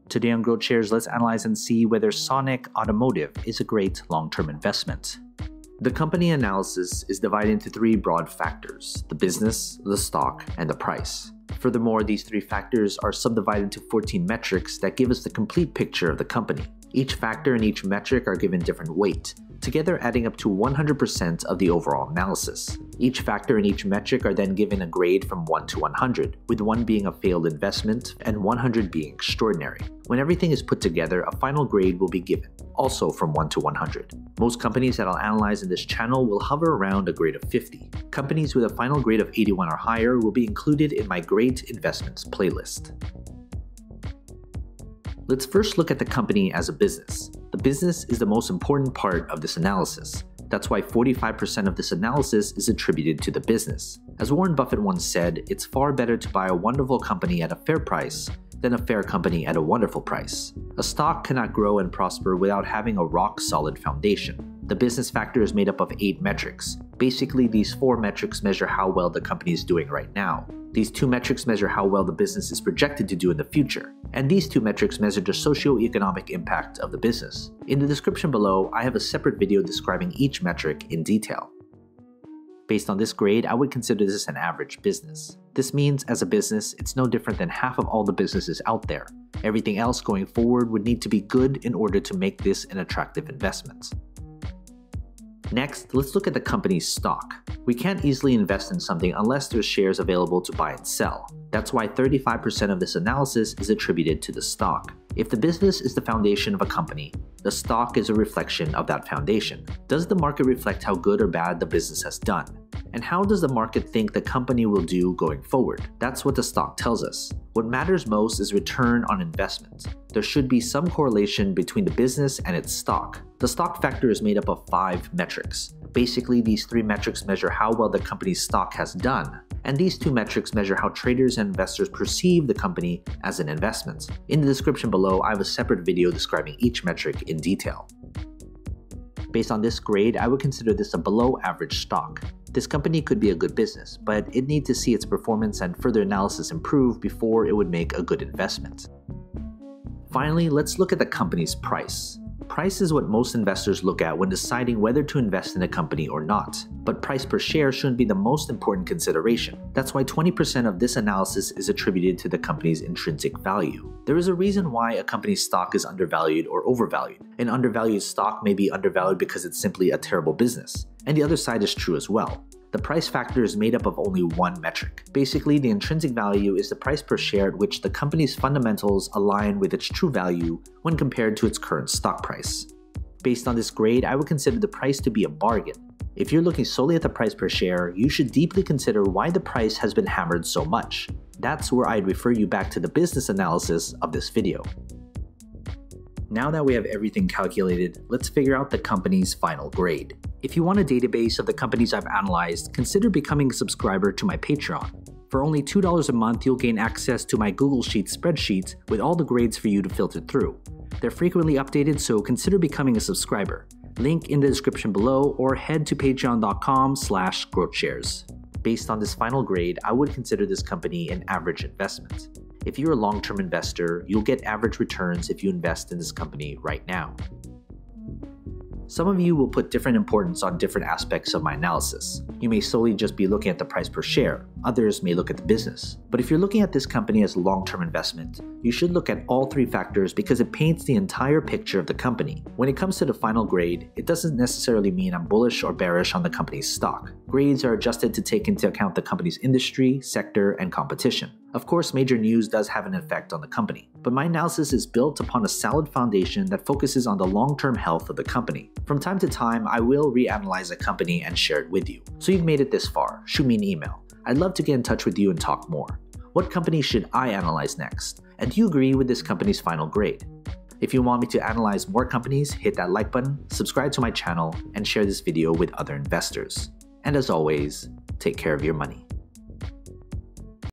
Today on GrowthShares, let's analyze and see whether Sonic Automotive is a great long-term investment. The company analysis is divided into three broad factors: the business, the stock, and the price. Furthermore, these three factors are subdivided into 14 metrics that give us the complete picture of the company. Each factor and each metric are given different weight, together adding up to 100% of the overall analysis. Each factor and each metric are then given a grade from 1 to 100, with 1 being a failed investment and 100 being extraordinary. When everything is put together, a final grade will be given, also from 1 to 100. Most companies that I'll analyze in this channel will hover around a grade of 50. Companies with a final grade of 81 or higher will be included in my Great Investments playlist. Let's first look at the company as a business. The business is the most important part of this analysis. That's why 45% of this analysis is attributed to the business. As Warren Buffett once said, it's far better to buy a wonderful company at a fair price than a fair company at a wonderful price. A stock cannot grow and prosper without having a rock-solid foundation. The business factor is made up of 8 metrics. Basically, these 4 metrics measure how well the company is doing right now. These 2 metrics measure how well the business is projected to do in the future. And these 2 metrics measure the socio-economic impact of the business. In the description below, I have a separate video describing each metric in detail. Based on this grade, I would consider this an average business. This means, as a business, it's no different than half of all the businesses out there. Everything else going forward would need to be good in order to make this an attractive investment. Next, let's look at the company's stock. We can't easily invest in something unless there's shares available to buy and sell. That's why 35% of this analysis is attributed to the stock. If the business is the foundation of a company, the stock is a reflection of that foundation. Does the market reflect how good or bad the business has done? And how does the market think the company will do going forward? That's what the stock tells us. What matters most is return on investment. There should be some correlation between the business and its stock. The stock factor is made up of 5 metrics. Basically, these 3 metrics measure how well the company's stock has done, and these 2 metrics measure how traders and investors perceive the company as an investment. In the description below, I have a separate video describing each metric in detail. Based on this grade, I would consider this a below-average stock. This company could be a good business, but it needs to see its performance and further analysis improve before it would make a good investment. Finally, let's look at the company's price. Price is what most investors look at when deciding whether to invest in a company or not, but price per share shouldn't be the most important consideration. That's why 20% of this analysis is attributed to the company's intrinsic value. There is a reason why a company's stock is undervalued or overvalued. An undervalued stock may be undervalued because it's simply a terrible business, and the other side is true as well. The price factor is made up of only 1 metric. Basically, the intrinsic value is the price per share at which the company's fundamentals align with its true value when compared to its current stock price. Based on this grade, I would consider the price to be a bargain. If you're looking solely at the price per share, you should deeply consider why the price has been hammered so much. That's where I'd refer you back to the business analysis of this video. Now that we have everything calculated, let's figure out the company's final grade. If you want a database of the companies I've analyzed, consider becoming a subscriber to my Patreon. For only $2 a month, you'll gain access to my Google Sheets spreadsheet with all the grades for you to filter through. They're frequently updated, so consider becoming a subscriber. Link in the description below, or head to patreon.com/growthshares. Based on this final grade, I would consider this company an average investment. If you're a long-term investor, you'll get average returns if you invest in this company right now. Some of you will put different importance on different aspects of my analysis. You may solely just be looking at the price per share. Others may look at the business. But if you're looking at this company as a long-term investment, you should look at all 3 factors because it paints the entire picture of the company. When it comes to the final grade, it doesn't necessarily mean I'm bullish or bearish on the company's stock. Grades are adjusted to take into account the company's industry, sector, and competition. Of course, major news does have an effect on the company, but my analysis is built upon a solid foundation that focuses on the long-term health of the company. From time to time, I will reanalyze a company and share it with you. So you've made it this far, shoot me an email. I'd love to get in touch with you and talk more. What company should I analyze next? And do you agree with this company's final grade? If you want me to analyze more companies, hit that like button, subscribe to my channel, and share this video with other investors. And as always, take care of your money.